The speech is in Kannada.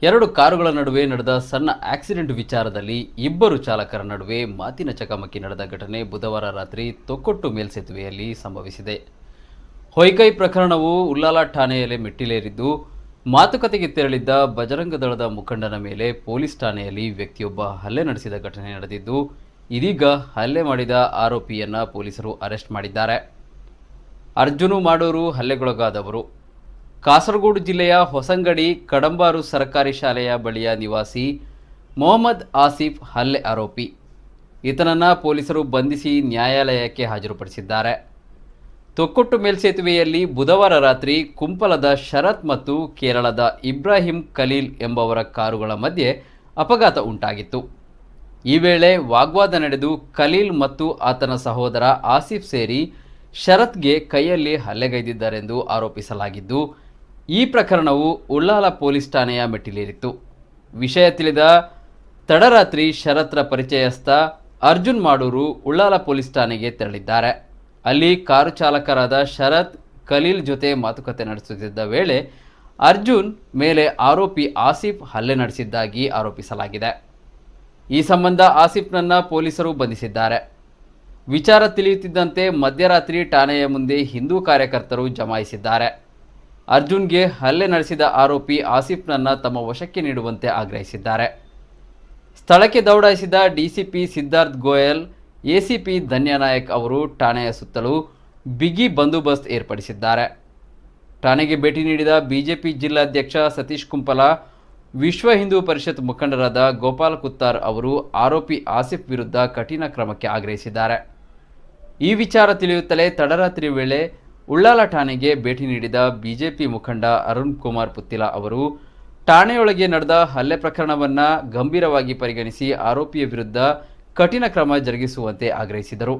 ಎರಡು ಕಾರುಗಳ ನಡುವೆ ನಡೆದ ಸಣ್ಣ ಆಕ್ಸಿಡೆಂಟ್ ವಿಚಾರದಲ್ಲಿ ಇಬ್ಬರು ಚಾಲಕರ ನಡುವೆ ಮಾತಿನ ಚಕಮಕಿ ನಡೆದ ಘಟನೆ ಬುಧವಾರ ರಾತ್ರಿ ತೊಕ್ಕೊಟ್ಟು ಮೇಲ್ಸೇತುವೆಯಲ್ಲಿ ಸಂಭವಿಸಿದೆ. ಹೊಯ್ಕೈ ಪ್ರಕರಣವು ಉಳ್ಳಾಲ ಠಾಣೆಯಲ್ಲಿ ಮೆಟ್ಟಿಲೇರಿದ್ದು, ಮಾತುಕತೆಗೆ ತೆರಳಿದ್ದ ಬಜರಂಗ ದಳದ ಮುಖಂಡನ ಮೇಲೆ ಪೊಲೀಸ್ ಠಾಣೆಯಲ್ಲಿ ವ್ಯಕ್ತಿಯೊಬ್ಬ ಹಲ್ಲೆ ನಡೆಸಿದ ಘಟನೆ ನಡೆದಿದ್ದು, ಇದೀಗ ಹಲ್ಲೆ ಮಾಡಿದ ಆರೋಪಿಯನ್ನ ಪೊಲೀಸರು ಅರೆಸ್ಟ್ ಮಾಡಿದ್ದಾರೆ. ಅರ್ಜುನು ಮಾಡೂರು ಹಲ್ಲೆಗೊಳಗಾದವರು. ಕಾಸರಗೋಡು ಜಿಲ್ಲೆಯ ಹೊಸಂಗಡಿ ಕಡಂಬಾರು ಸರ್ಕಾರಿ ಶಾಲೆಯ ಬಳಿಯ ನಿವಾಸಿ ಮೊಹಮ್ಮದ್ ಆಸಿಫ್ ಹಲ್ಲೆ ಆರೋಪಿ. ಈತನನ್ನು ಪೊಲೀಸರು ಬಂಧಿಸಿ ನ್ಯಾಯಾಲಯಕ್ಕೆ ಹಾಜರುಪಡಿಸಿದ್ದಾರೆ. ತೊಕ್ಕೊಟ್ಟು ಮೇಲ್ಸೇತುವೆಯಲ್ಲಿ ಬುಧವಾರ ರಾತ್ರಿ ಕುಂಪಲದ ಶರತ್ ಮತ್ತು ಕೇರಳದ ಇಬ್ರಾಹಿಂ ಖಲೀಲ್ ಎಂಬವರ ಕಾರುಗಳ ಮಧ್ಯೆ ಅಪಘಾತ ಉಂಟಾಗಿತ್ತು. ಈ ವೇಳೆ ವಾಗ್ವಾದ ನಡೆದು ಖಲೀಲ್ ಮತ್ತು ಆತನ ಸಹೋದರ ಆಸಿಫ್ ಸೇರಿ ಶರತ್ಗೆ ಕೈಯಲ್ಲಿ ಹಲ್ಲೆಗೈದಿದ್ದಾರೆಂದು ಆರೋಪಿಸಲಾಗಿದ್ದು, ಈ ಪ್ರಕರಣವು ಉಳ್ಳಾಲ ಪೊಲೀಸ್ ಠಾಣೆಯ ಮೆಟ್ಟಿಲೇರಿತ್ತು. ವಿಷಯ ತಿಳಿದ ತಡರಾತ್ರಿ ಶರತ್ರ ಪರಿಚಯಸ್ಥ ಅರ್ಜುನ್ ಮಾಡೂರು ಉಳ್ಳಾಲ ಪೊಲೀಸ್ ಠಾಣೆಗೆ ತೆರಳಿದ್ದಾರೆ. ಅಲ್ಲಿ ಕಾರು ಚಾಲಕರಾದ ಶರತ್ ಖಲೀಲ್ ಜೊತೆ ಮಾತುಕತೆ ನಡೆಸುತ್ತಿದ್ದ ವೇಳೆ ಅರ್ಜುನ್ ಮೇಲೆ ಆರೋಪಿ ಆಸಿಫ್ ಹಲ್ಲೆ ನಡೆಸಿದ್ದಾಗಿ ಆರೋಪಿಸಲಾಗಿದೆ. ಈ ಸಂಬಂಧ ಆಸಿಫ್ನನ್ನ ಪೊಲೀಸರು ಬಂಧಿಸಿದ್ದಾರೆ. ವಿಚಾರ ತಿಳಿಯುತ್ತಿದ್ದಂತೆ ಮಧ್ಯರಾತ್ರಿ ಠಾಣೆಯ ಮುಂದೆ ಹಿಂದೂ ಕಾರ್ಯಕರ್ತರು ಜಮಾಯಿಸಿದ್ದಾರೆ. ಅರ್ಜುನ್ಗೆ ಹಲ್ಲೆ ನಡೆಸಿದ ಆರೋಪಿ ಆಸಿಫ್ನನ್ನ ತಮ್ಮ ವಶಕ್ಕೆ ನೀಡುವಂತೆ ಆಗ್ರಹಿಸಿದ್ದಾರೆ. ಸ್ಥಳಕ್ಕೆ ದೌಡಾಯಿಸಿದ ಡಿಸಿಪಿ ಸಿದ್ಧಾರ್ಥ್ ಗೋಯಲ್, ಎಸಿಪಿ ಧನ್ಯನಾಯಕ್ ಅವರು ಠಾಣೆಯ ಸುತ್ತಲೂ ಬಿಗಿ ಬಂದೋಬಸ್ತ್ ಏರ್ಪಡಿಸಿದ್ದಾರೆ. ಠಾಣೆಗೆ ಭೇಟಿ ನೀಡಿದ ಬಿಜೆಪಿ ಜಿಲ್ಲಾಧ್ಯಕ್ಷ ಸತೀಶ್ ಕುಂಪಲ, ವಿಶ್ವ ಹಿಂದೂ ಪರಿಷತ್ ಮುಖಂಡರಾದ ಗೋಪಾಲ್ ಕುತ್ತಾರ್ ಅವರು ಆರೋಪಿ ಆಸಿಫ್ ವಿರುದ್ಧ ಕಠಿಣ ಕ್ರಮಕ್ಕೆ ಆಗ್ರಹಿಸಿದ್ದಾರೆ. ಈ ವಿಚಾರ ತಿಳಿಯುತ್ತಲೇ ತಡರಾತ್ರಿ ವೇಳೆ ಉಳ್ಳಾಲ ಠಾಣೆಗೆ ಭೇಟಿ ನೀಡಿದ ಬಿಜೆಪಿ ಮುಖಂಡ ಅರುಣ್ ಕುಮಾರ್ ಪುತ್ತಿಲ ಅವರು ಠಾಣೆಯೊಳಗೆ ನಡೆದ ಹಲ್ಲೆ ಪ್ರಕರಣವನ್ನು ಗಂಭೀರವಾಗಿ ಪರಿಗಣಿಸಿ ಆರೋಪಿಯ ವಿರುದ್ಧ ಕಠಿಣ ಕ್ರಮ ಜರುಗಿಸುವಂತೆ ಆಗ್ರಹಿಸಿದರು.